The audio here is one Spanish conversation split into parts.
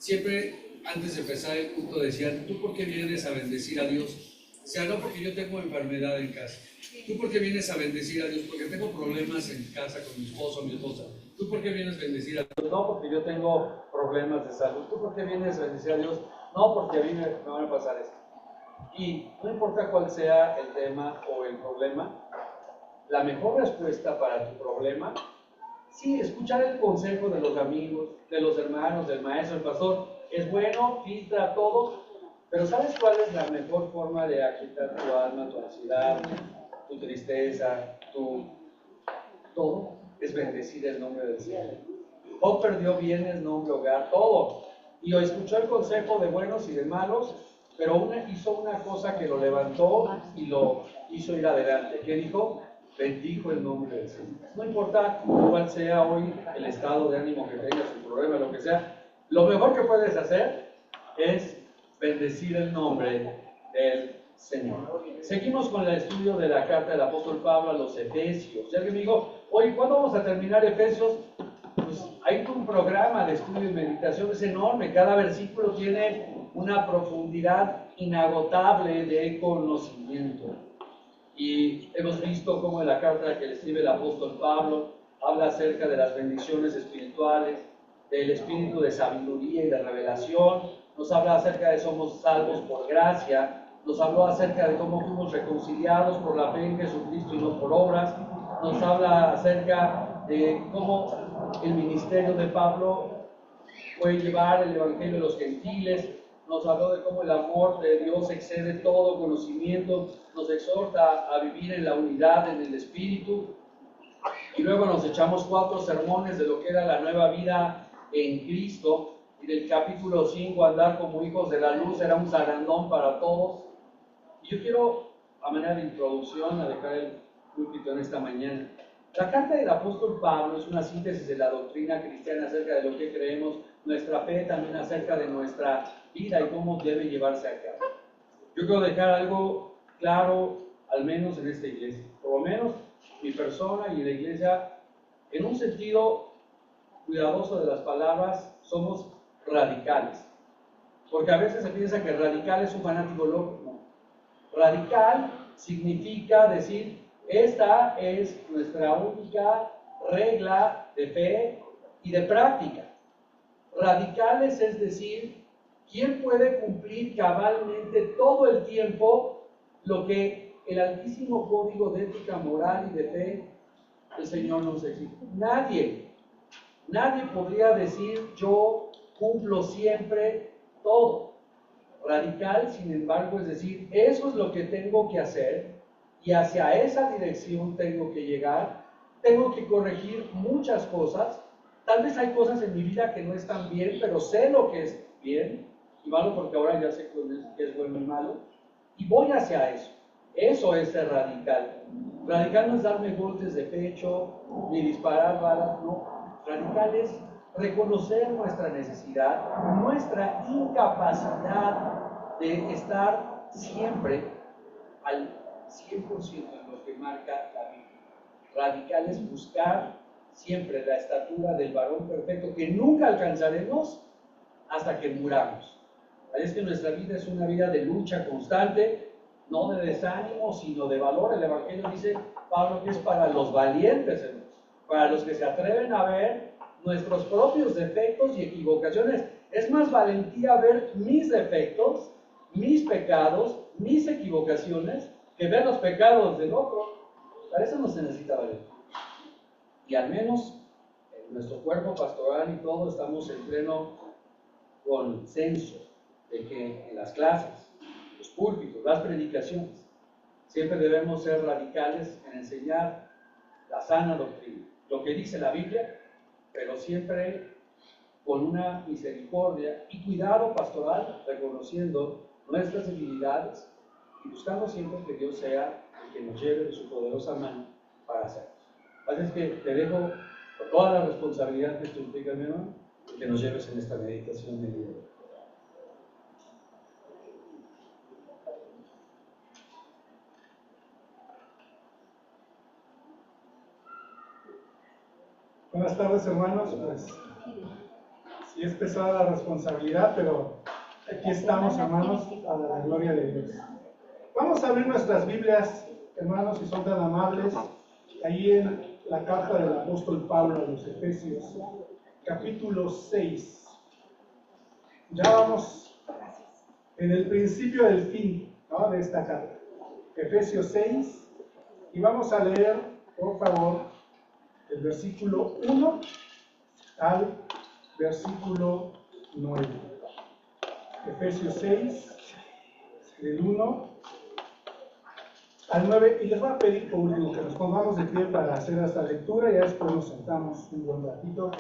Siempre antes de empezar el culto decían, ¿tú por qué vienes a bendecir a Dios? O sea, no porque yo tengo enfermedad en casa. ¿Tú por qué vienes a bendecir a Dios? Porque tengo problemas en casa con mi esposo o mi esposa. ¿Tú por qué vienes a bendecir a Dios? No, porque yo tengo problemas de salud. ¿Tú por qué vienes a bendecir a Dios? No, porque a mí me van a pasar esto. Y no importa cuál sea el tema o el problema, la mejor respuesta para tu problema, sí, escuchar el consejo de los amigos, de los hermanos, del maestro, del pastor, es bueno, filtra todo, pero ¿sabes cuál es la mejor forma de aquietar tu alma, tu ansiedad, tu tristeza, todo? Es bendecir el nombre del cielo. Job perdió bienes, nombre, hogar, todo. Y escuchó el consejo de buenos y de malos, pero hizo una cosa que lo levantó y lo hizo ir adelante. ¿Qué dijo? Bendijo el nombre del Señor. No importa cuál sea hoy el estado de ánimo que tengas, el problema, lo que sea, lo mejor que puedes hacer es bendecir el nombre del Señor. Seguimos con el estudio de la carta del apóstol Pablo a los Efesios. Y alguien me dijo, oye, ¿cuándo vamos a terminar Efesios? Pues hay un programa de estudio y meditación, es enorme. Cada versículo tiene una profundidad inagotable de conocimiento. Y hemos visto cómo en la carta que le escribe el apóstol Pablo habla acerca de las bendiciones espirituales, del espíritu de sabiduría y de revelación. Nos habla acerca de somos salvos por gracia. Nos habló acerca de cómo fuimos reconciliados por la fe en Jesucristo y no por obras. Nos habla acerca de cómo el ministerio de Pablo fue llevar el evangelio a los gentiles. Nos habló de cómo el amor de Dios excede todo conocimiento, nos exhorta a vivir en la unidad, en el Espíritu. Y luego nos echamos 4 sermones de lo que era la nueva vida en Cristo. Y del capítulo 5, andar como hijos de la luz, era un zarandón para todos. Y yo quiero, a manera de introducción, a dejar el púlpito en esta mañana. La carta del apóstol Pablo es una síntesis de la doctrina cristiana acerca de lo que creemos, nuestra fe también acerca de nuestra vida y cómo debe llevarse a cabo. Yo quiero dejar algo claro, al menos en esta iglesia, por lo menos mi persona y la iglesia, en un sentido cuidadoso de las palabras, somos radicales. Porque a veces se piensa que radical es un fanático loco. No. Radical significa decir, esta es nuestra única regla de fe y de práctica. Radicales es decir, ¿quién puede cumplir cabalmente todo el tiempo lo que el altísimo código de ética moral y de fe el Señor nos exige? Nadie. Nadie podría decir, yo cumplo siempre todo. Radical, sin embargo, es decir, eso es lo que tengo que hacer y hacia esa dirección tengo que llegar. Tengo que corregir muchas cosas. Tal vez hay cosas en mi vida que no están bien, pero sé lo que es bien y malo porque ahora ya sé que es bueno y malo. Y voy hacia eso. Eso es ser radical. Radical no es darme golpes de pecho ni disparar balas, no. Radical es reconocer nuestra necesidad, nuestra incapacidad de estar siempre al 100% en lo que marca la Biblia. Radical es buscar siempre la estatura del varón perfecto que nunca alcanzaremos hasta que muramos. Es que nuestra vida es una vida de lucha constante, no de desánimo, sino de valor. El Evangelio dice, Pablo, que es para los valientes, hermanos, para los que se atreven a ver nuestros propios defectos y equivocaciones. Es más valentía ver mis defectos, mis pecados, mis equivocaciones, que ver los pecados del otro. Para eso no se necesita valentía. Y al menos en nuestro cuerpo pastoral y todo estamos en pleno consenso de que en las clases, los púlpitos, las predicaciones, siempre debemos ser radicales en enseñar la sana doctrina, lo que dice la Biblia, pero siempre con una misericordia y cuidado pastoral, reconociendo nuestras debilidades y buscando siempre que Dios sea el que nos lleve de su poderosa mano para hacerlo. Así es que te dejo con toda la responsabilidad que esto implica, mi hermano, y que nos lleves en esta meditación de día. Buenas tardes, hermanos. Pues Y es pesada la responsabilidad, pero aquí estamos, hermanos, a la gloria de Dios. Vamos a abrir nuestras Biblias, hermanos, si son tan amables, ahí en la carta del apóstol Pablo a los Efesios, capítulo 6. Ya vamos en el principio del fin, ¿no?, de esta carta. Efesios 6, y vamos a leer, por favor, el versículo 1 al versículo 9. Efesios 6, del 1 al 9, y les voy a pedir por último que nos pongamos de pie para hacer esta lectura, y ya después nos sentamos un buen ratito,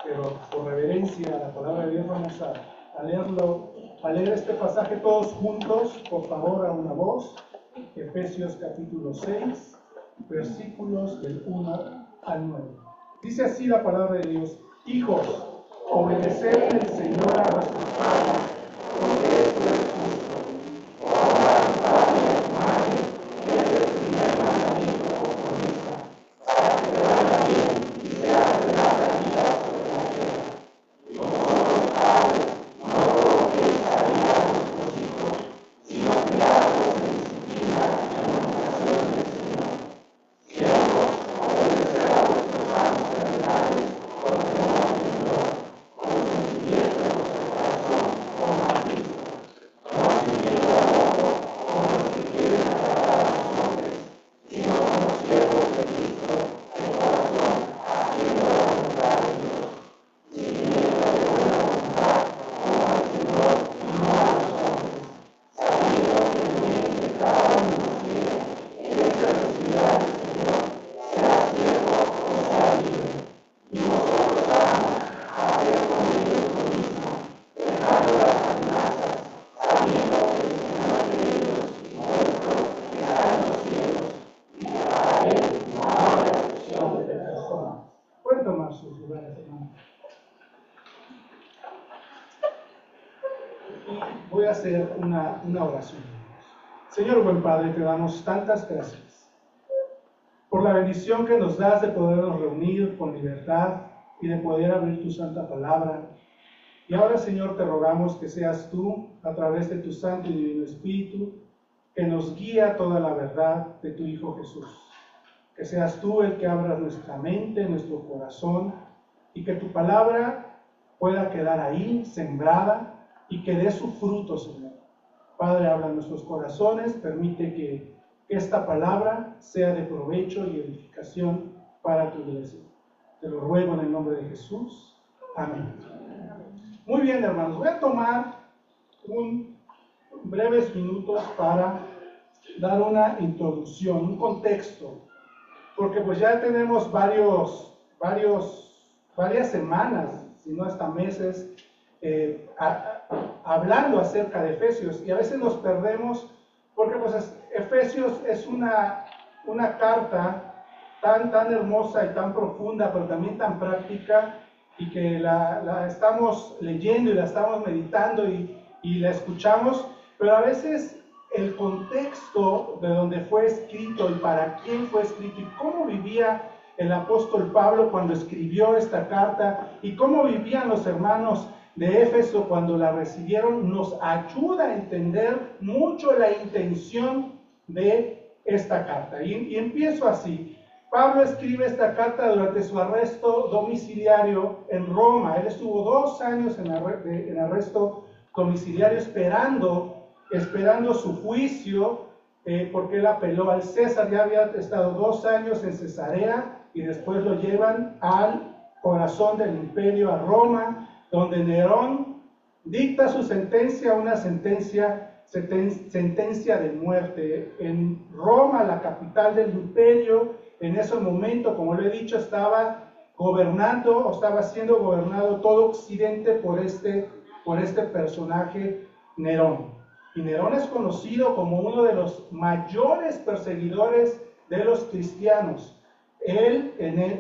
pero por reverencia a la palabra de Dios vamos a leerlo, a leer este pasaje todos juntos, por favor, a una voz. Efesios capítulo 6, versículos del 1 al 9. Dice así la palabra de Dios: hijos, obedeced en el Señor a vuestros padres, porque esto es justo. Honra a padre y a tu madre, que es el primer mandamiento con promesa, para que te vaya bien y seas de larga vida sobre la tierra. Y vosotros, padres, no provoquéis a ira a vuestros hijos, sino criadlos en disciplina y amonestación del Señor. Siervos, obedeced a vuestros amos terrenales con temor y temblor, con sentimiento en vuestro corazón, como a Cristo, no sirviendo al ojo como los que quieren agradar a los hombres, sino como siervos de Cristo, de corazón, haciendo la voluntad de Dios, sirviendo de buena voluntad como al Señor y no a los hombres, sabiendo que el bien que cada uno quiere es de recibir del Señor, sea siervo o sea libre. Y vosotros, amos, haced con ellos lo mismo, dejando las amenazas, sabiendo que el Señor de ellos y vuestro está en los cielos, y que para Él no hay excepción de personas. Pueden tomar sus lugares, hermanos. Y voy a hacer una oración. Señor buen Padre, te damos tantas gracias por la bendición que nos das de podernos reunir con libertad y de poder abrir tu santa palabra. Y ahora, Señor, te rogamos que seas tú, a través de tu Santo y Divino Espíritu, que nos guía toda la verdad de tu Hijo Jesús. Que seas tú el que abras nuestra mente, nuestro corazón, y que tu palabra pueda quedar ahí, sembrada, y que dé su fruto, Señor. Padre, habla en nuestros corazones, permite que esta palabra sea de provecho y edificación para tu iglesia. Te lo ruego en el nombre de Jesús. Amén. Muy bien, hermanos, voy a tomar breves minutos para dar una introducción, un contexto, porque pues ya tenemos varias semanas, si no hasta meses, hablando acerca de Efesios, y a veces nos perdemos porque pues Efesios es una carta tan hermosa y tan profunda, pero también tan práctica, y que la estamos leyendo y la estamos meditando y la escuchamos, pero a veces el contexto de donde fue escrito y para quién fue escrito y cómo vivía el apóstol Pablo cuando escribió esta carta y cómo vivían los hermanos de Éfeso cuando la recibieron, nos ayuda a entender mucho la intención de esta carta. Y empiezo así. Pablo escribe esta carta durante su arresto domiciliario en Roma. Él estuvo 2 años en arresto domiciliario esperando su juicio, porque él apeló al César. Ya había estado 2 años en Cesarea y después lo llevan al corazón del imperio, a Roma, donde Nerón dicta su sentencia, una sentencia de muerte. En Roma, la capital del imperio, en ese momento, como lo he dicho, estaba siendo gobernado todo Occidente por este personaje, Nerón. Y Nerón es conocido como uno de los mayores perseguidores de los cristianos. Él,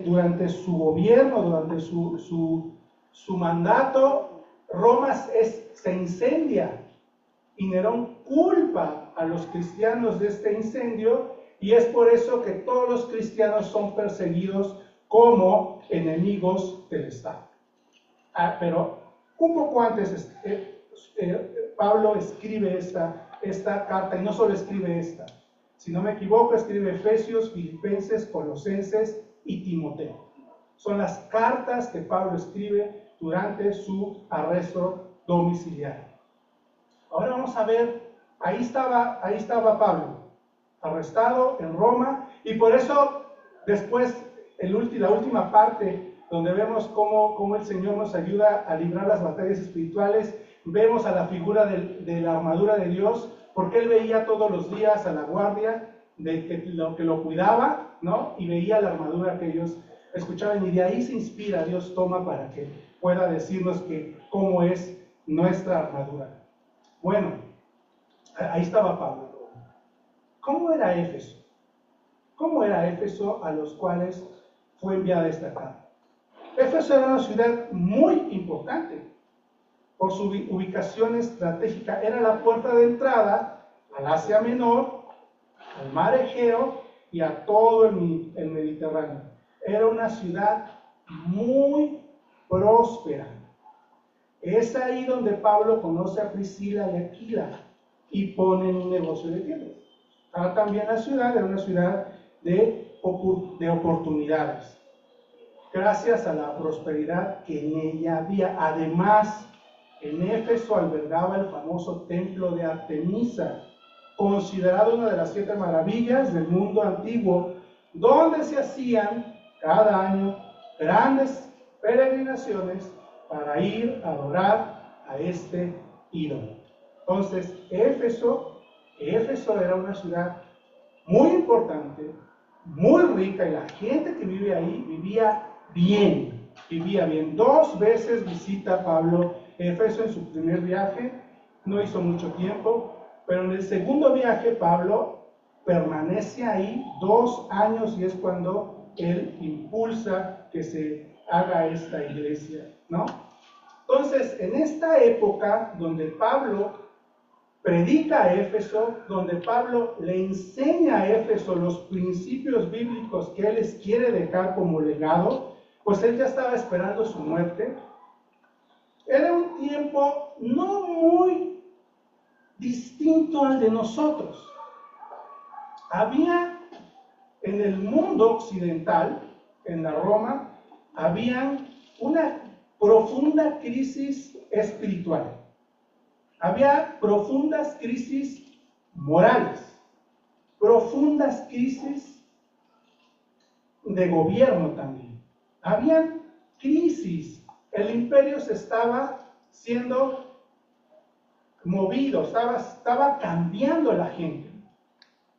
durante su gobierno, durante su mandato, Roma se incendia y Nerón culpa a los cristianos de este incendio, y es por eso que todos los cristianos son perseguidos como enemigos del Estado. Pero Un poco antes, Pablo escribe esta carta, y no solo escribe esta, si no me equivoco, escribe Efesios, Filipenses, Colosenses y Timoteo. Son las cartas que Pablo escribe durante su arresto domiciliario. Ahora vamos a ver, ahí estaba Pablo, arrestado en Roma, y por eso después, la última parte, donde vemos cómo el Señor nos ayuda a librar las batallas espirituales, vemos a la figura de la armadura de Dios, porque él veía todos los días a la guardia que lo cuidaba, ¿no? Y veía la armadura que ellos escuchaban, y de ahí se inspira, Dios toma para que pueda decirnos cómo es nuestra armadura. Bueno, ahí estaba Pablo. ¿Cómo era Éfeso? ¿Cómo era Éfeso a los cuales fue enviada esta carta? Éfeso era una ciudad muy importante por su ubicación estratégica. Era la puerta de entrada al Asia Menor, al Mar Egeo y a todo el Mediterráneo. Era una ciudad muy próspera. Es ahí donde Pablo conoce a Priscila y Aquila y ponen un negocio de tiendas. Ahora también la ciudad era una ciudad de oportunidades, gracias a la prosperidad que en ella había. Además, en Éfeso albergaba el famoso templo de Artemisa, considerado una de las 7 maravillas del mundo antiguo, donde se hacían cada año grandes peregrinaciones para ir a adorar a este ídolo. Entonces, Éfeso era una ciudad muy importante, muy rica, y la gente que vive ahí vivía bien. 2 veces visita Pablo Éfeso en su primer viaje, no hizo mucho tiempo, pero en el segundo viaje Pablo permanece ahí 2 años, y es cuando él impulsa que se haga esta iglesia, ¿no? Entonces, en esta época donde Pablo predica a Éfeso, donde Pablo le enseña a Éfeso los principios bíblicos que él les quiere dejar como legado, pues él ya estaba esperando su muerte. Era un tiempo no muy distinto al de nosotros. Había en el mundo occidental, en la Roma, había una profunda crisis espiritual. Había profundas crisis morales, profundas crisis de gobierno también. Habían crisis. El imperio se estaba siendo movido, estaba cambiando la gente.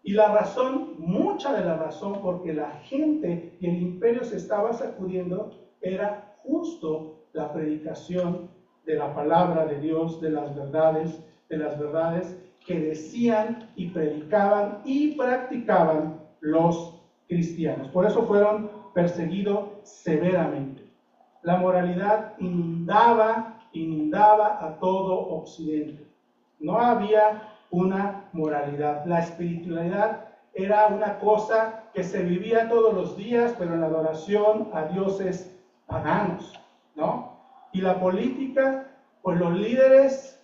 Y la razón, mucha de la razón porque la gente y el imperio se estaba sacudiendo, era justo la predicación de la palabra de Dios, de las verdades que decían y predicaban y practicaban los cristianos. Por eso fueron perseguidos severamente. La moralidad inundaba a todo Occidente. No había una moralidad. La espiritualidad era una cosa que se vivía todos los días, pero en la adoración a dioses paganos, ¿no? Y la política, pues los líderes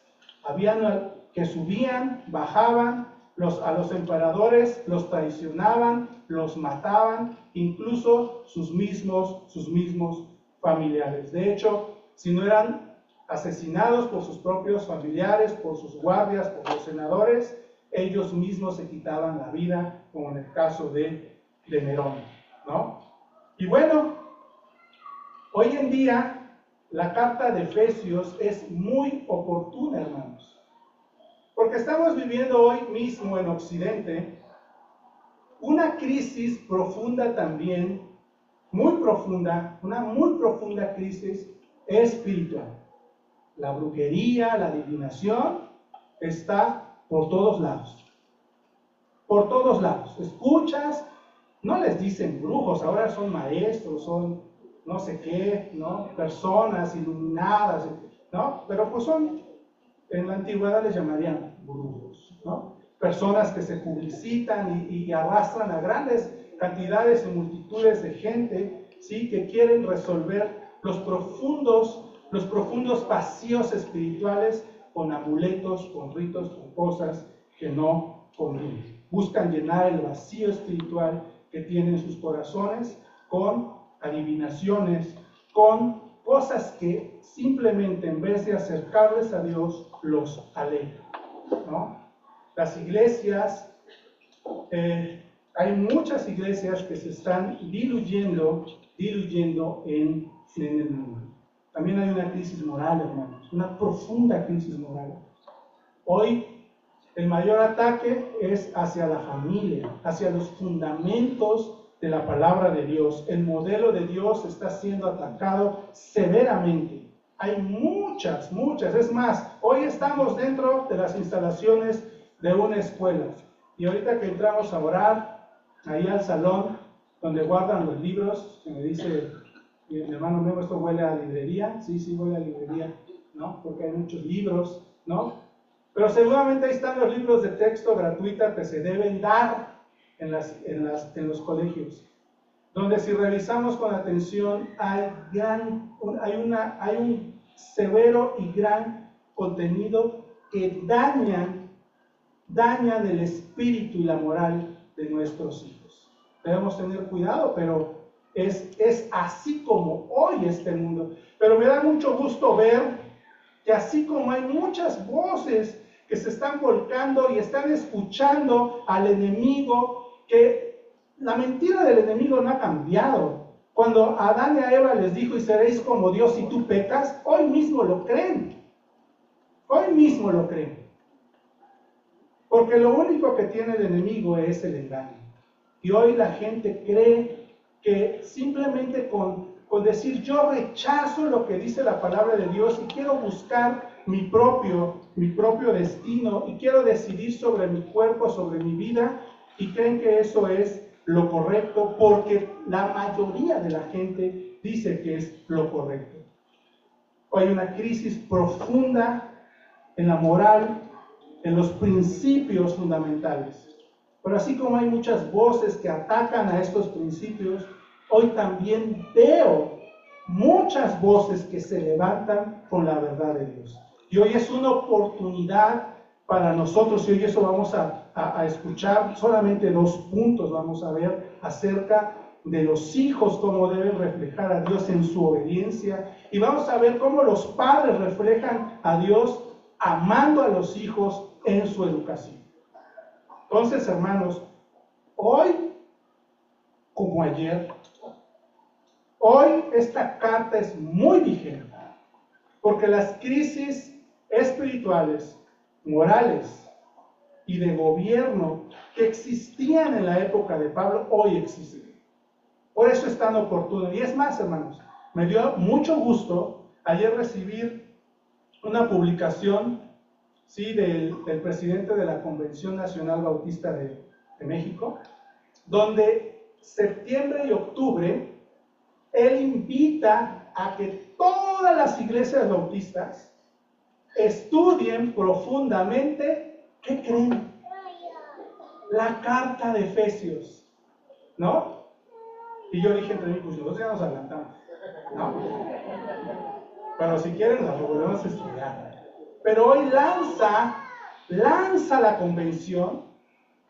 que subían, bajaban, a los emperadores los traicionaban, los mataban, incluso sus mismos familiares. De hecho, si no eran asesinados por sus propios familiares, por sus guardias, por los senadores, ellos mismos se quitaban la vida, como en el caso de Nerón, ¿no? Y bueno, hoy en día la carta de Efesios es muy oportuna, hermanos, porque estamos viviendo hoy mismo en Occidente una crisis profunda también, muy profunda, una muy profunda crisis espiritual. La brujería, la adivinación está por todos lados. Por todos lados. Escuchas, no les dicen brujos, ahora son maestros, son no sé qué, ¿no? Personas iluminadas, ¿no? Pero pues en la antigüedad les llamarían brujos, ¿no? Personas que se publicitan y arrastran a grandes cantidades y multitudes de gente, ¿sí? Que quieren resolver los profundos los profundos vacíos espirituales con amuletos, con ritos, con cosas que no convienen. Buscan llenar el vacío espiritual que tienen sus corazones con adivinaciones, con cosas que simplemente en vez de acercarles a Dios, los alejan, ¿no? Las iglesias, hay muchas iglesias que se están diluyendo en el mundo. También hay una crisis moral, hermanos, una profunda crisis moral. Hoy el mayor ataque es hacia la familia, hacia los fundamentos de la palabra de Dios. El modelo de Dios está siendo atacado severamente. Hay muchas. Es más, hoy estamos dentro de las instalaciones de una escuela. Y ahorita que entramos a orar, ahí al salón donde guardan los libros, que me dice mi hermano Memo, ¿esto huele a librería? Sí, huele a librería, ¿no? Porque hay muchos libros, ¿no? Pero seguramente ahí están los libros de texto gratuita que se deben dar en los colegios, donde si revisamos con atención hay un severo y gran contenido que dañan el espíritu y la moral de nuestros hijos. Debemos tener cuidado, pero es así como hoy este mundo. Pero me da mucho gusto ver que así como hay muchas voces que se están volcando y están escuchando al enemigo, que la mentira del enemigo no ha cambiado. Cuando a Adán y a Eva les dijo, y seréis como Dios si tú pecas, hoy mismo lo creen. Hoy mismo lo creen. Porque lo único que tiene el enemigo es el engaño. Y hoy la gente cree que simplemente con decir yo rechazo lo que dice la palabra de Dios y quiero buscar mi propio destino y quiero decidir sobre mi cuerpo, sobre mi vida, y creen que eso es lo correcto porque la mayoría de la gente dice que es lo correcto. Hoy hay una crisis profunda en la moral, en los principios fundamentales. Pero así como hay muchas voces que atacan a estos principios, hoy también veo muchas voces que se levantan con la verdad de Dios. Y hoy es una oportunidad para nosotros, y hoy eso vamos a escuchar, solamente 2 puntos vamos a ver acerca de los hijos, cómo deben reflejar a Dios en su obediencia, y vamos a ver cómo los padres reflejan a Dios amando a los hijos en su educación. Entonces, hermanos, hoy como ayer, hoy esta carta es muy vigente, porque las crisis espirituales, morales y de gobierno que existían en la época de Pablo, hoy existen. Por eso es tan oportuno. Y es más, hermanos, me dio mucho gusto ayer recibir una publicación, ¿sí?, del presidente de la Convención Nacional Bautista de México, donde septiembre y octubre él invita a que todas las iglesias bautistas estudien profundamente, ¿qué creen? La carta de Efesios, ¿no? Y yo dije entre mí, pues nosotros ya nos adelantamos, ¿no? Pero si quieren la volvemos a estudiar. Pero hoy lanza la convención,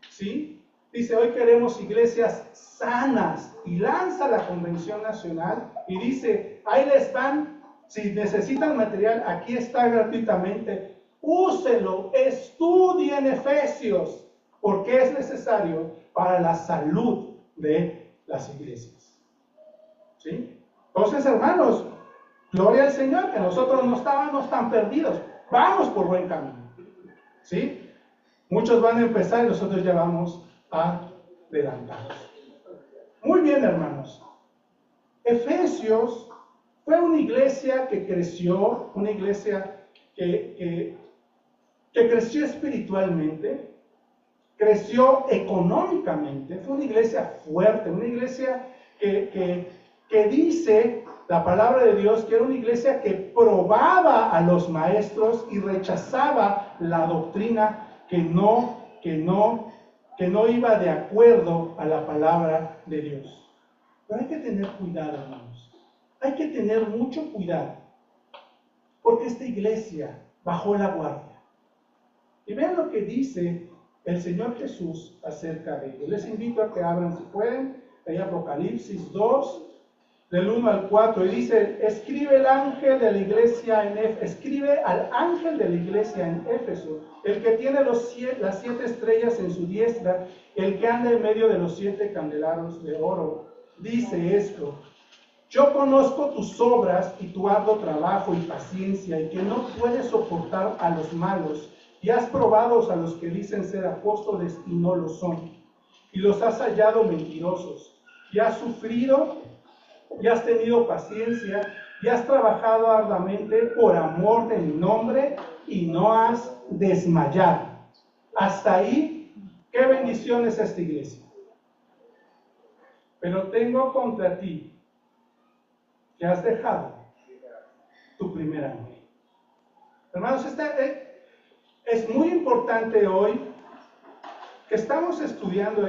¿sí? Dice, hoy queremos iglesias sanas, y lanza la convención nacional y dice, ahí les dan, si necesitan material, aquí está gratuitamente, úselo, estudien Efesios, porque es necesario para la salud de las iglesias. ¿Sí? Entonces, hermanos, gloria al Señor, que nosotros no estábamos tan perdidos, vamos por buen camino. ¿Sí? Muchos van a empezar y nosotros ya vamos adelantados. Muy bien, hermanos. Efesios fue una iglesia que creció, una iglesia que creció espiritualmente, creció económicamente, fue una iglesia fuerte, una iglesia que dice la palabra de Dios que era una iglesia que probaba a los maestros y rechazaba la doctrina que no iba de acuerdo a la palabra de Dios. Pero hay que tener cuidado, hermanos. Hay que tener mucho cuidado. porque esta iglesia bajó la guardia. Y vean lo que dice el Señor Jesús acerca de ellos. Les invito a que abran, si pueden, ahí Apocalipsis 2, del 1 al 4, y dice: escribe al ángel de la iglesia en Éfeso, el que tiene las 7 estrellas en su diestra, el que anda en medio de los 7 candelabros de oro, dice esto: yo conozco tus obras y tu arduo trabajo y paciencia, y que no puedes soportar a los malos, y has probado a los que dicen ser apóstoles y no lo son, y los has hallado mentirosos, y has sufrido, y has tenido paciencia, y has trabajado arduamente por amor de mi nombre, y no has desmayado. Hasta ahí, qué bendición es esta iglesia. Pero tengo contra ti que has dejado tu primer amor. Hermanos, es muy importante hoy que estamos estudiando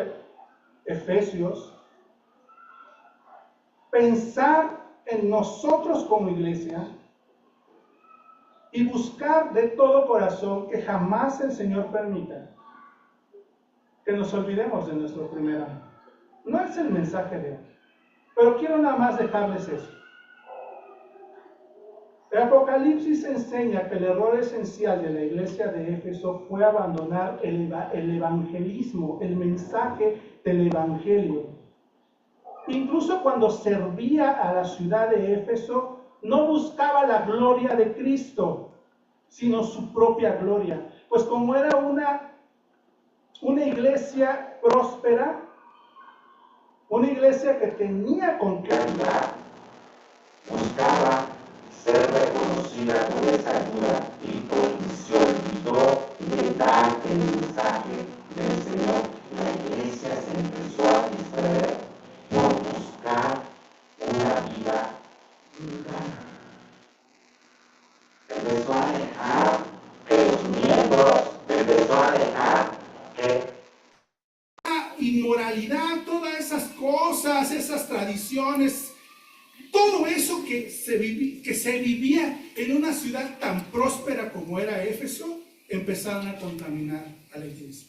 Efesios, pensar en nosotros como iglesia y buscar de todo corazón que jamás el Señor permita que nos olvidemos de nuestro primer amor. No es el mensaje de hoy, pero quiero nada más dejarles eso. El Apocalipsis enseña que el error esencial de la iglesia de Éfeso fue abandonar el evangelismo, el mensaje del evangelio. Incluso cuando servía a la ciudad de Éfeso, no buscaba la gloria de Cristo, sino su propia gloria. Pues como era una iglesia próspera, una iglesia que tenía con qué ayudar, buscaba ser reconocida por esa ayuda y se olvidó de dar el mensaje del Señor. La iglesia se empezó a distraer por buscar una vida mundana. Empezó a dejar que los miembros, empezó a dejar que inmoralidad, todas esas cosas, esas tradiciones, todo eso que se vivía en una ciudad tan próspera como era Éfeso, empezaron a contaminar a la iglesia.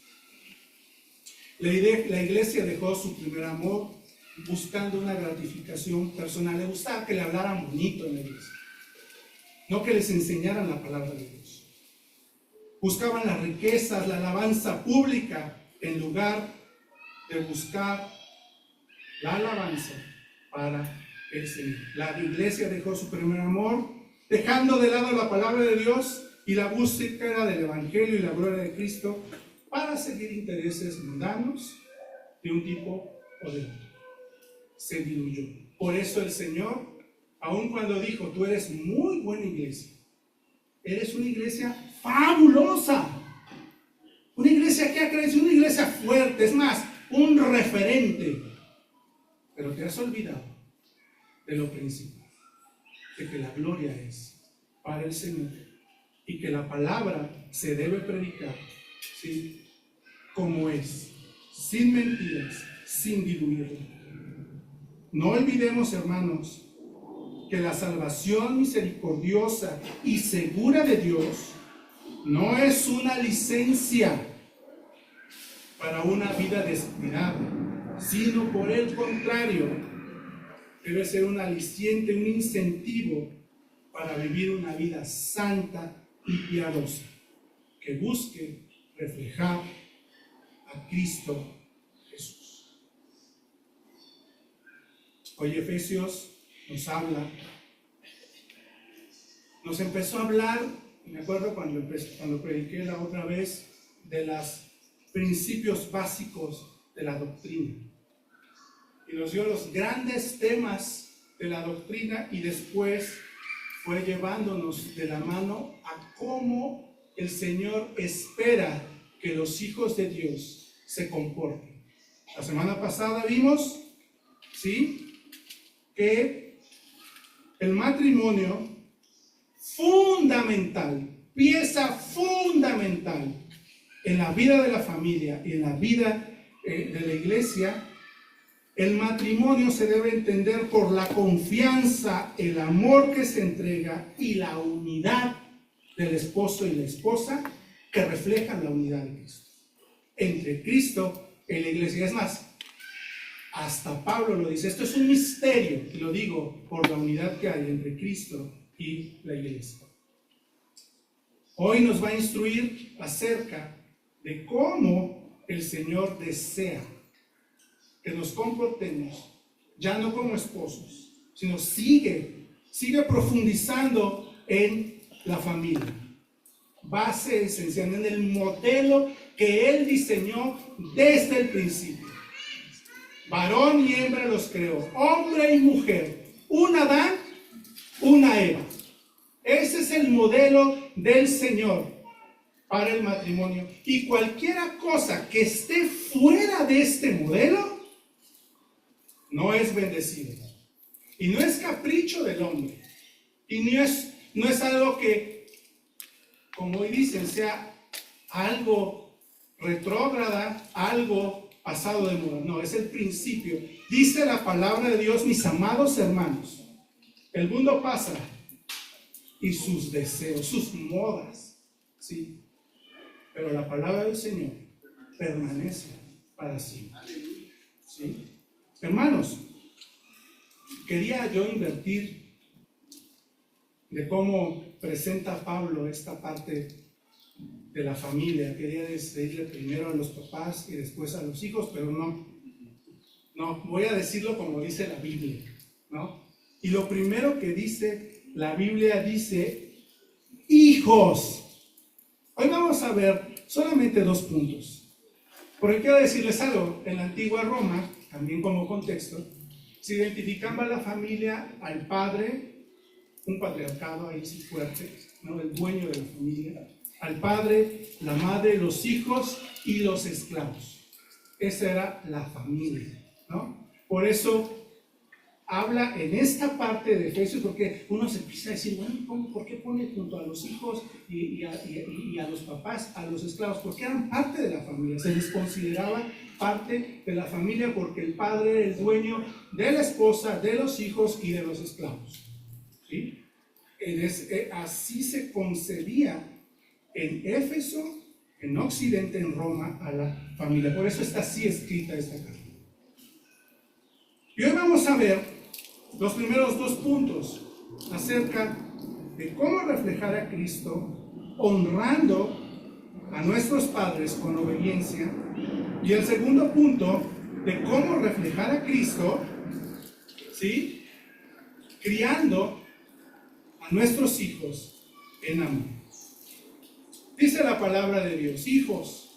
La iglesia dejó su primer amor buscando una gratificación personal. Le gustaba que le hablaran bonito en la iglesia, no que les enseñaran la palabra de Dios. Buscaban las riquezas, la alabanza pública, en lugar de buscar la alabanza para el Señor. La iglesia dejó su primer amor, dejando de lado la palabra de Dios y la búsqueda del evangelio y la gloria de Cristo para seguir intereses mundanos de un tipo o de otro. Se diluyó. Por eso el Señor, aun cuando dijo: tú eres muy buena iglesia, eres una iglesia fabulosa, una iglesia que ha crecido, una iglesia fuerte, es más, un referente, pero te has olvidado de lo principal, de que la gloria es para el Señor y que la palabra se debe predicar, ¿sí?, como es, sin mentiras, sin diluirla. No olvidemos, hermanos, que la salvación misericordiosa y segura de Dios no es una licencia para una vida descuidada, sino por el contrario, debe ser un aliciente, un incentivo para vivir una vida santa y piadosa, que busque reflejar a Cristo Jesús. Hoy Efesios nos empezó a hablar, me acuerdo cuando prediqué la otra vez, de los principios básicos de la doctrina. Y nos dio los grandes temas de la doctrina y después fue llevándonos de la mano a cómo el Señor espera que los hijos de Dios se comporten. La semana pasada vimos, ¿sí?, que el matrimonio fundamental, pieza fundamental en la vida de la familia y en la vida de la iglesia, El matrimonio se debe entender por la confianza, el amor que se entrega y la unidad del esposo y la esposa que reflejan la unidad de Cristo. Entre Cristo y la iglesia. Es más, hasta Pablo lo dice, esto es un misterio, y lo digo por la unidad que hay entre Cristo y la iglesia. Hoy nos va a instruir acerca de cómo el Señor desea que nos comportemos, ya no como esposos, sino sigue profundizando en la familia. Base esencial, en el modelo que Él diseñó desde el principio. Varón y hembra los creó, hombre y mujer, un Adán, una Eva. Ese es el modelo del Señor para el matrimonio. Y cualquier cosa que esté fuera de este modelo no es bendecido. Y no es capricho del hombre. Y no es algo que, como hoy dicen, sea algo retrógrada, algo pasado de moda. No, es el principio. Dice la palabra de Dios, mis amados hermanos, el mundo pasa y sus deseos, sus modas, ¿sí? Pero la palabra del Señor permanece para siempre, ¿sí? Hermanos, quería yo invertir de cómo presenta Pablo esta parte de la familia. Quería decirle primero a los papás y después a los hijos, pero no, voy a decirlo como dice la Biblia, ¿no? Y lo primero que dice la Biblia dice, hijos. Hoy vamos a ver solamente 2 puntos, porque quiero decirles algo. En la antigua Roma, también como contexto, se identificaba la familia al padre, un patriarcado ahí sí fuerte, ¿no? El dueño de la familia, al padre, la madre, los hijos y los esclavos. Esa era la familia, ¿no? Por eso habla en esta parte de Efesios, porque uno se empieza a decir, bueno, ¿por qué pone junto a los hijos y a los papás, a los esclavos? Porque eran parte de la familia, se les consideraba parte de la familia porque el padre era el dueño de la esposa, de los hijos y de los esclavos, ¿sí? Así se concebía en Éfeso, en Occidente, en Roma, a la familia. Por eso está así escrita esta carta. Y hoy vamos a ver los primeros 2 puntos acerca de cómo reflejar a Cristo honrando a nuestros padres con obediencia, y el segundo punto de cómo reflejar a Cristo, ¿sí?, criando a nuestros hijos en amor. Dice la palabra de Dios, hijos,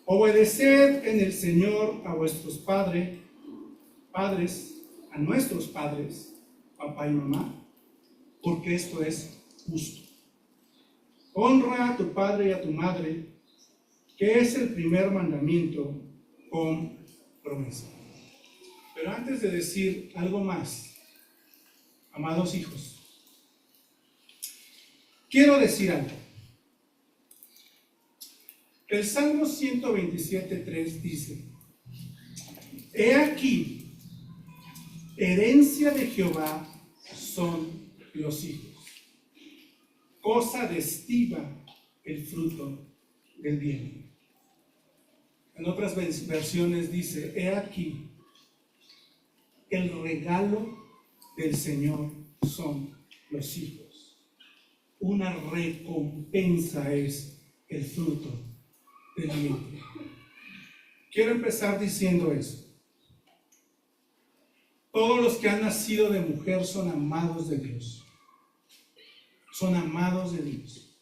obedeced en el Señor a vuestros padres, a nuestros padres, papá y mamá, porque esto es justo. Honra a tu padre y a tu madre, que es el primer mandamiento con promesa. Pero antes de decir algo más, amados hijos, quiero decir algo. El Salmo 127:3 dice, he aquí, herencia de Jehová son los hijos, cosa de estima el fruto del vientre. En otras versiones dice, he aquí, el regalo del Señor son los hijos. Una recompensa es el fruto del vientre. Quiero empezar diciendo eso. Todos los que han nacido de mujer son amados de Dios. Son amados de Dios.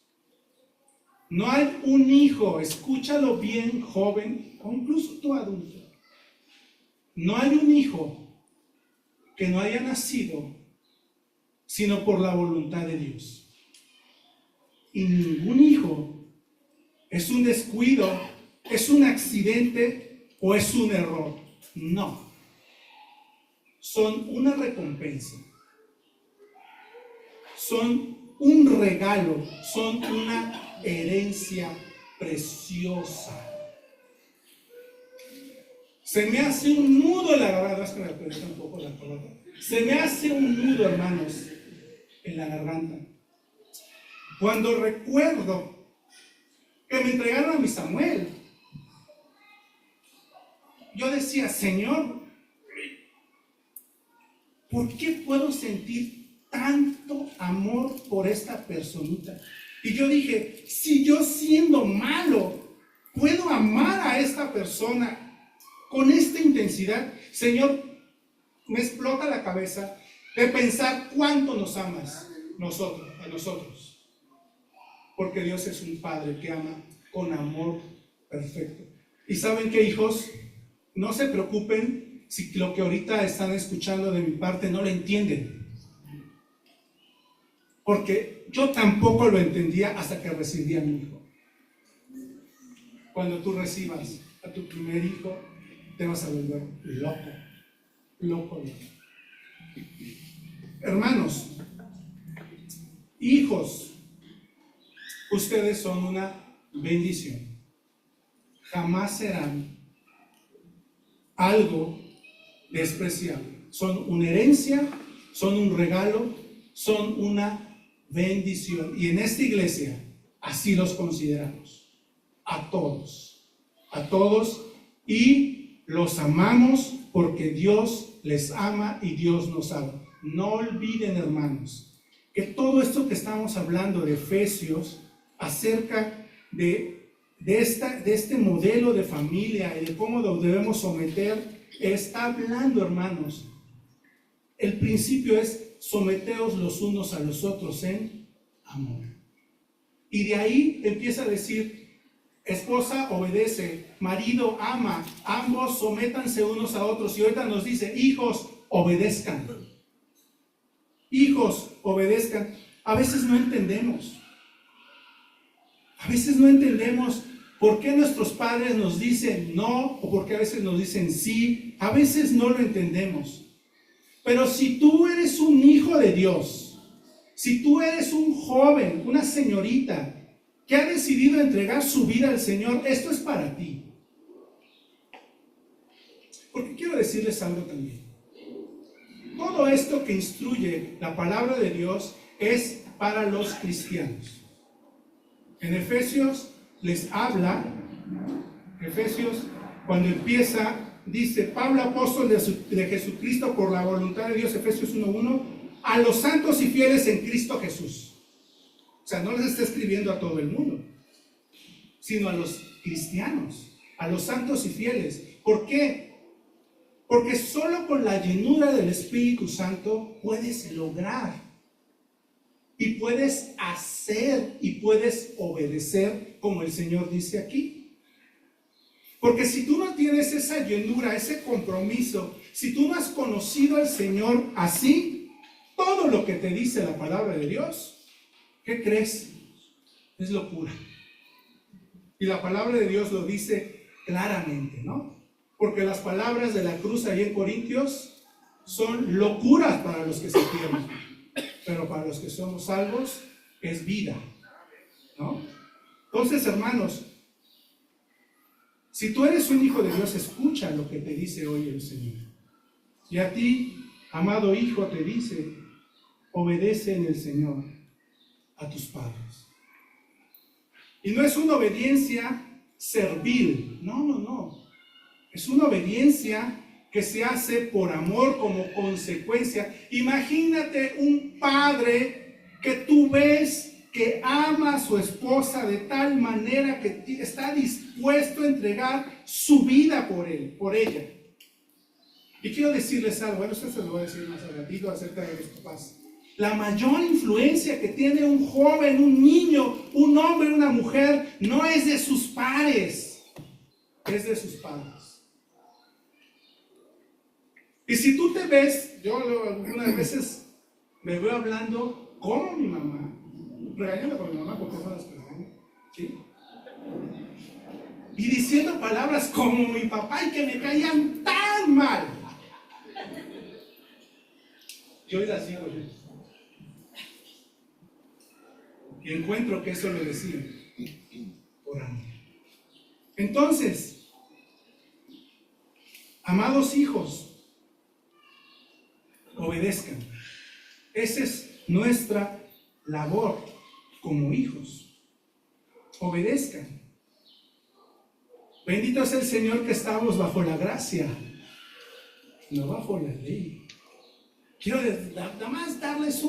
No hay un hijo, escúchalo bien, joven, o incluso tú adulto. No hay un hijo que no haya nacido sino por la voluntad de Dios. Y ningún hijo es un descuido, es un accidente o es un error. No. Son una recompensa. Son un regalo, son una herencia preciosa. Se me hace un nudo en la garganta. Es que me aprieta un poco la corbata. Se me hace un nudo, hermanos, en la garganta. Cuando recuerdo que me entregaron a mi Samuel, yo decía, Señor, ¿por qué puedo sentir tanto amor por esta personita? Y yo dije, si yo siendo malo puedo amar a esta persona con esta intensidad, Señor, me explota la cabeza de pensar cuánto nos amas a nosotros. Porque Dios es un Padre que ama con amor perfecto. Y ¿saben qué, hijos? No se preocupen si lo que ahorita están escuchando de mi parte no lo entienden. Porque yo tampoco lo entendía hasta que recibí a mi hijo. Cuando tú recibas a tu primer hijo, te vas a volver loco. Hermanos, hijos, ustedes son una bendición. Jamás serán algo despreciable. Son una herencia, son un regalo, son una bendición. Y en esta iglesia así los consideramos. A todos. Y los amamos porque Dios les ama y Dios nos ama. No olviden, hermanos, que todo esto que estamos hablando de Efesios, acerca de este modelo de familia y de cómo lo debemos someter, está hablando, hermanos. El principio es someteos los unos a los otros en amor. Y de ahí empieza a decir, esposa obedece, marido ama, ambos sométanse unos a otros. Y ahorita nos dice, hijos obedezcan. Hijos obedezcan. A veces no entendemos. Por qué nuestros padres nos dicen no o por qué a veces nos dicen sí. A veces no lo entendemos. Pero si tú eres un hijo de Dios, si tú eres un joven, una señorita que ha decidido entregar su vida al Señor, esto es para ti. Porque quiero decirles algo también. Todo esto que instruye la palabra de Dios es para los cristianos. En Efesios les habla, cuando empieza, dice, Pablo, apóstol de Jesucristo por la voluntad de Dios, Efesios 1:1, a los santos y fieles en Cristo Jesús. O sea, no les está escribiendo a todo el mundo, sino a los cristianos, a los santos y fieles. ¿Por qué? Porque solo con la llenura del Espíritu Santo puedes lograr y puedes hacer y puedes obedecer como el Señor dice aquí. Porque si tú no tienes esa llenura, ese compromiso, si tú no has conocido al Señor así, todo lo que te dice la palabra de Dios, ¿qué crees? Es locura. Y la palabra de Dios lo dice claramente, ¿no? Porque las palabras de la cruz ahí en Corintios son locuras para los que se pierden, pero para los que somos salvos es vida, ¿no? Entonces, hermanos, si tú eres un hijo de Dios, escucha lo que te dice hoy el Señor. Y a ti, amado hijo, te dice, obedece en el Señor a tus padres. Y no es una obediencia servil, no. Es una obediencia que se hace por amor como consecuencia. Imagínate un padre que tú ves que ama a su esposa de tal manera que está dispuesto a entregar su vida por él, por ella. Y quiero decirles algo, bueno, esto se lo voy a decir más adelantito acerca de los papás. La mayor influencia que tiene un joven, un niño, un hombre, una mujer, no es de sus pares, es de sus padres. Y si tú te ves, yo algunas veces me veo hablando como mi mamá, regañando con mi mamá porque son las que regañan, ¿sí? Y diciendo palabras como mi papá y que me caían tan mal. Yo las digo yo. Y encuentro que eso lo decía por amor. Entonces, Amados hijos, obedezcan. Esa es nuestra labor como hijos. Obedezcan. Bendito es el Señor que estamos bajo la gracia, no bajo la ley. Quiero nada más darles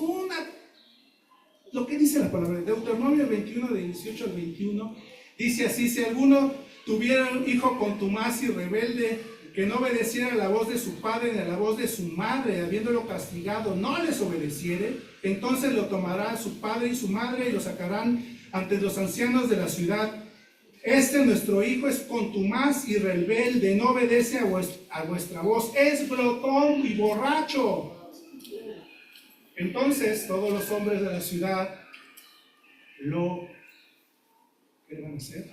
lo que dice la palabra de Deuteronomio 21, de 18 al 21. Dice así: si alguno tuviera un hijo contumaz y rebelde, que no obedeciera a la voz de su padre ni a la voz de su madre, habiéndolo castigado, no les obedeciere, entonces lo tomará su padre y su madre y lo sacarán ante los ancianos de la ciudad. Nuestro hijo es contumaz y rebelde, no obedece a vuestra voz, es glotón y borracho. Entonces todos los hombres de la ciudad ¿qué van a hacer?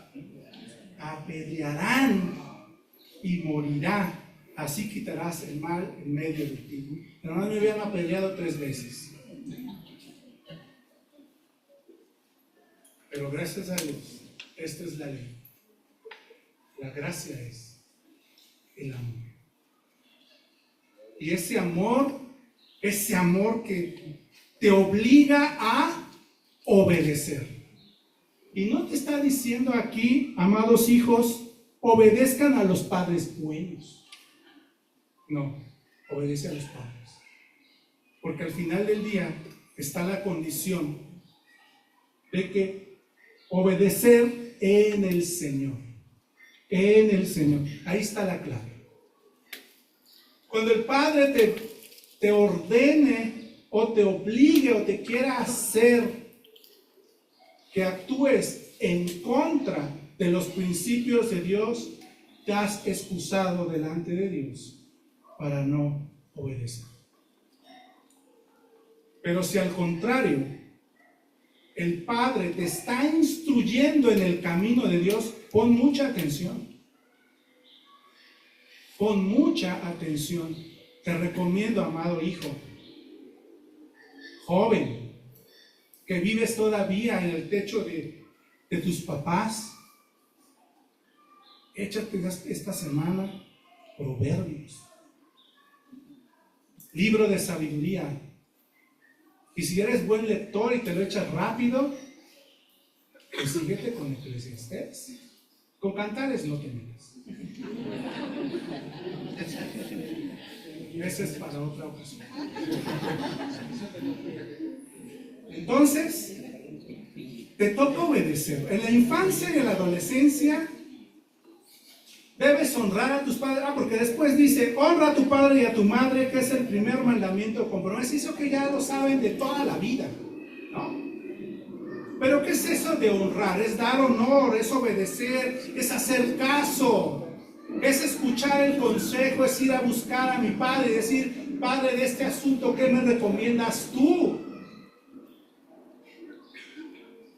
Apedrearán y morirá. Así quitarás el mal en medio de ti. Pero no me habían apedreado 3 veces. Pero gracias a Dios, esta es la ley. La gracia es el amor. Y ese amor que te obliga a obedecer. Y no te está diciendo aquí, amados hijos, obedezcan a los padres buenos. No, obedece a los padres. Porque al final del día está la condición de que obedecer en el Señor. En el Señor. Ahí está la clave. Cuando el Padre te ordene o te obligue o te quiera hacer que actúes en contra de los principios de Dios, te has excusado delante de Dios para no obedecer. Pero si al contrario, el Padre te está instruyendo en el camino de Dios, pon mucha atención. Pon mucha atención. Te recomiendo, amado hijo, joven, que vives todavía en el techo de tus papás, échate esta semana Proverbios, libro de sabiduría. Y si eres buen lector y te lo echas rápido, pues síguete con Eclesiastés. Con Cantares no te metas. Ese es para otra ocasión. Entonces, te toca obedecer. En la infancia y en la adolescencia debes honrar a tus padres. Porque después dice: honra a tu padre y a tu madre, que es el primer mandamiento con promesa. Eso que ya lo saben de toda la vida, ¿no? Pero ¿qué es eso de honrar? Es dar honor, es obedecer, es hacer caso, es escuchar el consejo, es ir a buscar a mi padre y decir: Padre, de este asunto, ¿qué me recomiendas tú?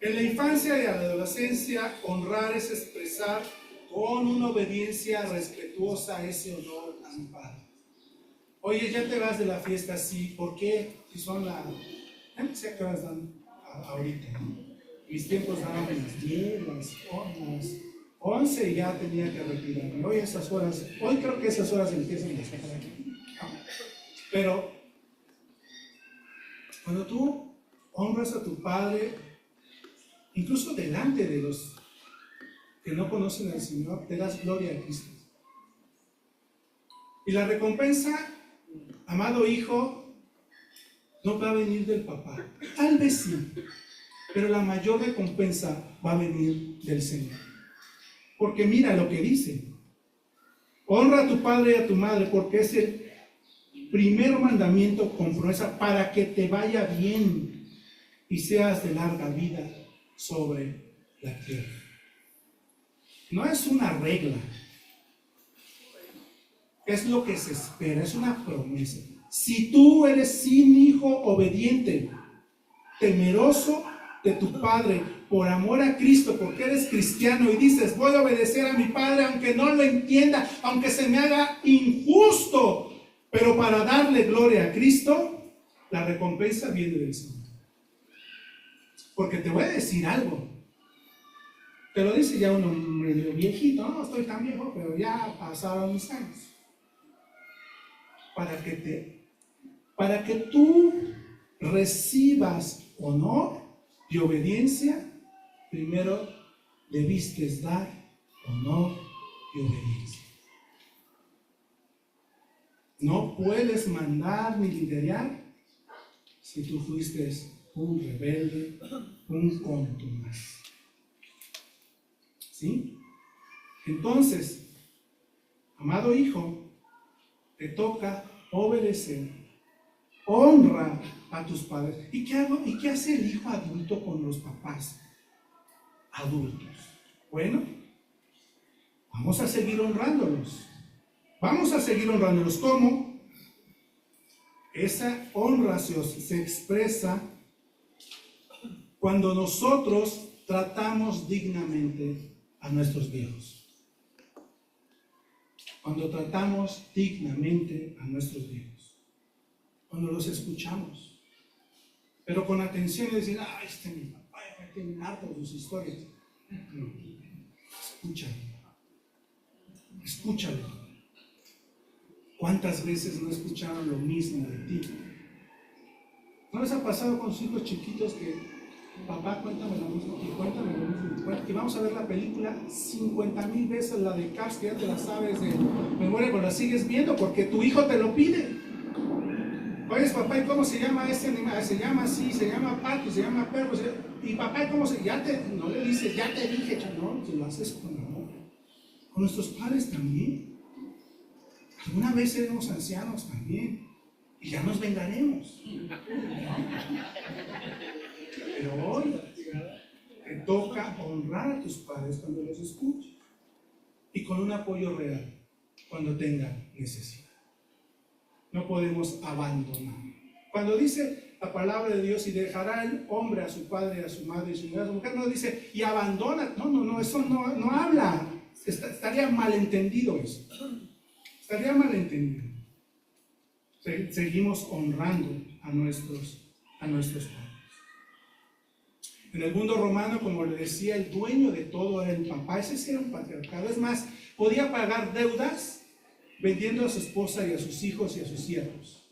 En la infancia y la adolescencia, honrar es expresar con una obediencia respetuosa ese honor a mi padre. Oye, ya te vas de la fiesta, sí. ¿Por qué? Si son las... no sé a qué horas dan ahorita, ¿no? Mis tiempos daban las 10, las 11 y ya tenía que retirarme. Hoy creo que esas horas empiezan a estar aquí. Pero cuando tú honras a tu padre, incluso delante de los que no conocen al Señor, te das gloria a Cristo. Y la recompensa, amado hijo, no va a venir del papá. Tal vez sí, pero la mayor recompensa va a venir del Señor. Porque mira lo que dice: honra a tu padre y a tu madre, porque es el primer mandamiento con promesa, para que te vaya bien y seas de larga vida sobre la tierra. No es una regla, es lo que se espera, es una promesa. Si tú eres sin hijo obediente, temeroso de tu padre, por amor a Cristo, porque eres cristiano y dices: voy a obedecer a mi padre aunque no lo entienda, aunque se me haga injusto, pero para darle gloria a Cristo, la recompensa viene del Señor. Porque te voy a decir algo. Te lo dice ya un hombre viejito: no estoy tan viejo, pero ya pasaron mis años. para que tú recibas honor y obediencia, primero debiste dar honor y obediencia. No puedes mandar ni liderar si tú fuiste un rebelde, un contumaz. ¿Sí? Entonces, amado hijo, te toca obedecer, honra a tus padres. ¿Y qué hace el hijo adulto con los papás adultos? Bueno, vamos a seguir honrándolos. Vamos a seguir honrándolos. ¿Cómo? Esa honra se expresa cuando nosotros tratamos dignamente a nuestros viejos. Cuando tratamos dignamente a nuestros viejos. Cuando los escuchamos. Pero con atención y decir, mi papá ya me tiene harto de sus historias. No. Escúchalo. ¿Cuántas veces no escucharon lo mismo de ti? ¿No les ha pasado con sus hijos chiquitos que, papá, cuéntame lo mismo, y cuéntame lo mismo, y vamos a ver la película 50,000 veces, la de Cars, que ya te la sabes de memoria, pero la sigues viendo porque tu hijo te lo pide? Oye, papá, ¿y cómo se llama ese animal? Se llama así, se llama pato, se llama perro, y papá, ¿y cómo se llama? No le dices, ya te dije, no, si lo haces con amor. Con nuestros padres también. Alguna vez seremos ancianos también, y ya nos vengaremos. Pero hoy te toca honrar a tus padres cuando los escuches y con un apoyo real cuando tengan necesidad. No podemos abandonar. Cuando dice la palabra de Dios, y dejará el hombre a su padre, a su madre y su mujer, no dice y abandona. No, eso no habla. Estaría malentendido eso. Estaría malentendido. Seguimos honrando a nuestros padres. En el mundo romano, como le decía, el dueño de todo era el papá. Ese sí era un patriarcado. Es más, podía pagar deudas vendiendo a su esposa y a sus hijos y a sus siervos.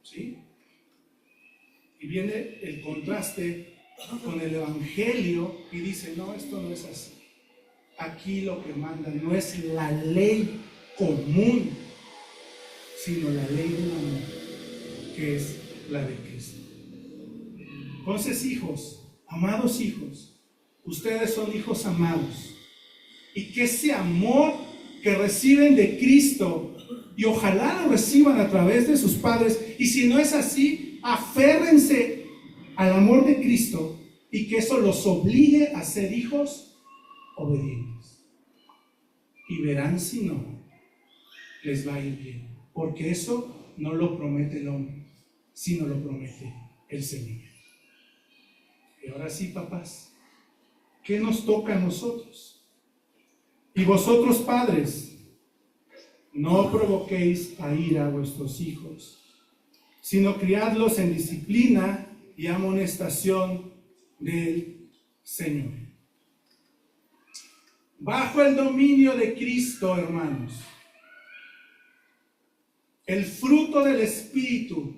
¿Sí? Y viene el contraste con el evangelio y dice, no, esto no es así. Aquí lo que manda no es la ley común, sino la ley del amor, que es la de Cristo. Entonces, hijos, amados hijos, ustedes son hijos amados, y que ese amor que reciben de Cristo, y ojalá lo reciban a través de sus padres, y si no es así, aférrense al amor de Cristo, y que eso los obligue a ser hijos obedientes. Y verán si no, les va a ir bien, porque eso no lo promete el hombre, sino lo promete el Señor. Y ahora sí, papás, ¿qué nos toca a nosotros? Y vosotros, padres, no provoquéis a ira a vuestros hijos, sino criadlos en disciplina y amonestación del Señor. Bajo el dominio de Cristo, hermanos, el fruto del Espíritu,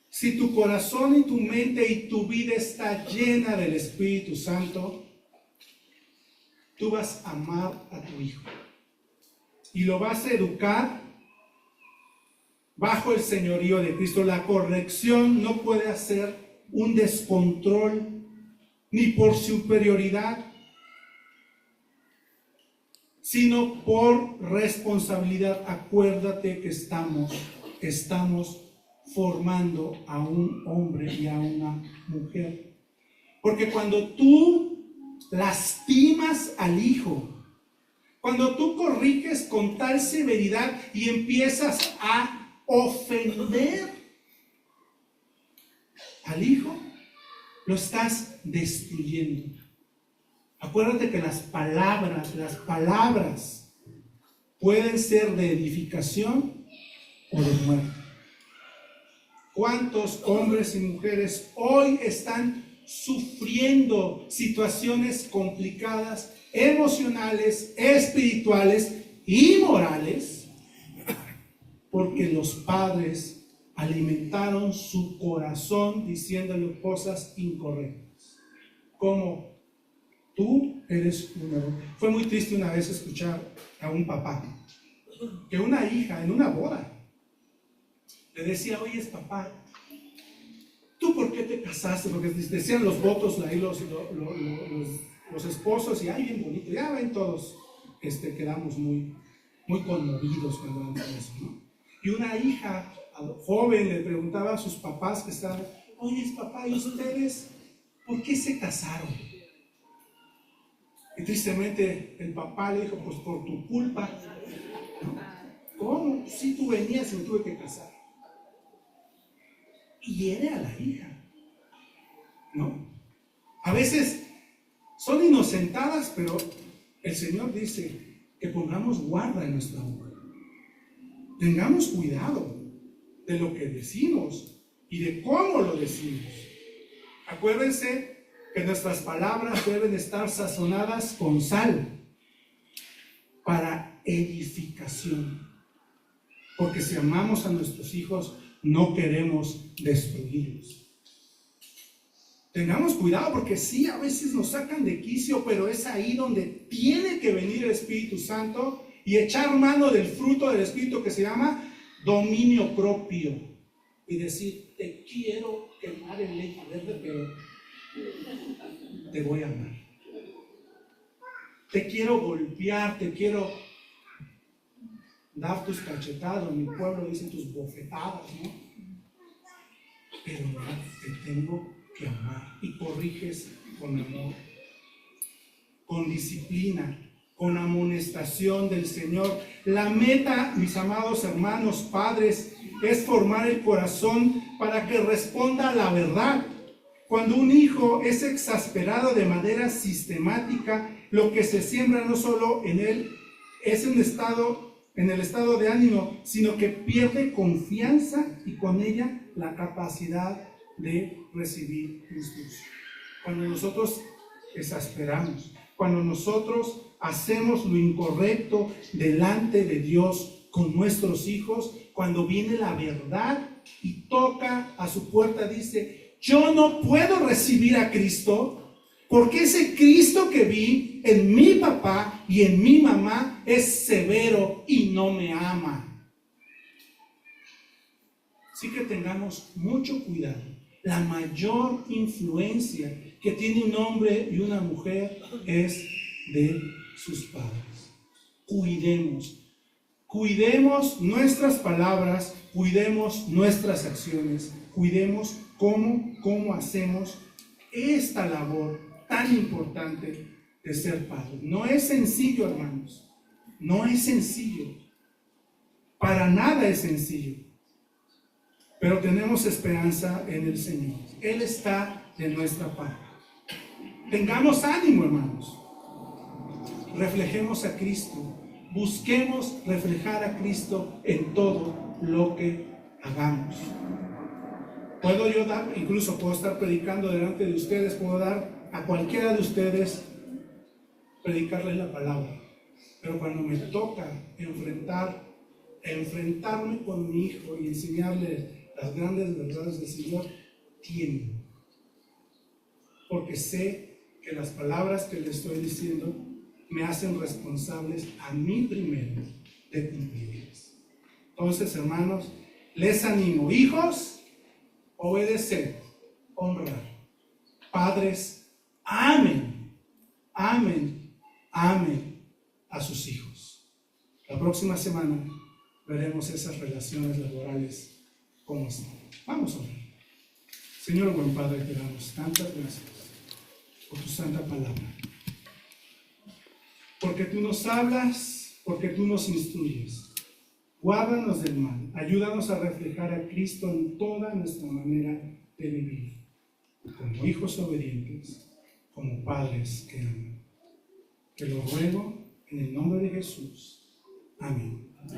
si tu corazón y tu mente y tu vida está llena del Espíritu Santo, tú vas a amar a tu hijo y lo vas a educar bajo el señorío de Cristo. La corrección no puede hacer un descontrol ni por superioridad, sino por responsabilidad. Acuérdate que estamos formando a un hombre y a una mujer. Porque cuando tú lastimas al hijo, cuando tú corriges con tal severidad y empiezas a ofender al hijo, lo estás destruyendo. Acuérdate que las palabras pueden ser de edificación o de muerte. ¿Cuántos hombres y mujeres hoy están sufriendo situaciones complicadas, emocionales, espirituales y morales, porque los padres alimentaron su corazón diciéndole cosas incorrectas. Como tú eres uno. Fue muy triste una vez escuchar a un papá que una hija en una boda le decía: oye, papá, ¿tú por qué te casaste? Porque decían los votos ahí los esposos, y ay, bien bonito, ya ven todos, quedamos muy conmovidos cuando ven eso, ¿no? Y una hija joven le preguntaba a sus papás que estaban: oye, papá, ¿y ustedes por qué se casaron? Y tristemente el papá le dijo: pues por tu culpa. ¿Cómo? Si tú venías y me tuve que casar. Y hiere a la hija, ¿no? A veces son inocentadas, pero el Señor dice que pongamos guarda en nuestra boca. Tengamos cuidado de lo que decimos y de cómo lo decimos. Acuérdense que nuestras palabras deben estar sazonadas con sal para edificación. Porque si amamos a nuestros hijos, no queremos destruirlos. Tengamos cuidado, porque sí, a veces nos sacan de quicio, pero es ahí donde tiene que venir el Espíritu Santo y echar mano del fruto del Espíritu que se llama dominio propio. Y decir: te quiero quemar en leña verde, pero te voy a amar. Te quiero golpear, te quiero dar tus cachetadas, mi pueblo dice tus bofetadas, ¿no? Pero no, te tengo que amar. Y corriges con amor, con disciplina, con amonestación del Señor. La meta, mis amados hermanos, padres, es formar el corazón para que responda a la verdad. Cuando un hijo es exasperado de manera sistemática, lo que se siembra no solo en él es en el estado de ánimo, sino que pierde confianza y con ella la capacidad de recibir instrucción. Cuando nosotros exasperamos, cuando nosotros hacemos lo incorrecto delante de Dios con nuestros hijos, cuando viene la verdad y toca a su puerta, dice: yo no puedo recibir a Cristo porque ese Cristo que vi en mi papá y en mi mamá es severo y no me ama. Así que tengamos mucho cuidado. La mayor influencia que tiene un hombre y una mujer es de sus padres. Cuidemos nuestras palabras, cuidemos nuestras acciones, cuidemos cómo hacemos esta labor tan importante de ser padre. No es sencillo, hermanos, no es sencillo, para nada es sencillo, pero tenemos esperanza en el Señor. Él está de nuestra parte. Tengamos ánimo, hermanos, reflejemos a Cristo, busquemos reflejar a Cristo en todo lo que hagamos. Puedo yo dar, incluso puedo estar predicando delante de ustedes, puedo dar a cualquiera de ustedes, predicarles la palabra, pero cuando me toca enfrentarme con mi hijo y enseñarle las grandes verdades del Señor, tiemblo, porque sé que las palabras que le estoy diciendo me hacen responsables a mí primero de cumplirlas. Entonces, hermanos, les animo: hijos, obedecer, honrar. Padres, amen a sus hijos. La próxima semana veremos esas relaciones laborales cómo están. Vamos a orar. Señor buen Padre, te damos tantas gracias por tu santa palabra, porque tú nos hablas, porque tú nos instruyes. Guárdanos del mal, ayúdanos a reflejar a Cristo en toda nuestra manera de vivir, como hijos obedientes, como padres que aman. Te lo ruego en el nombre de Jesús. Amén.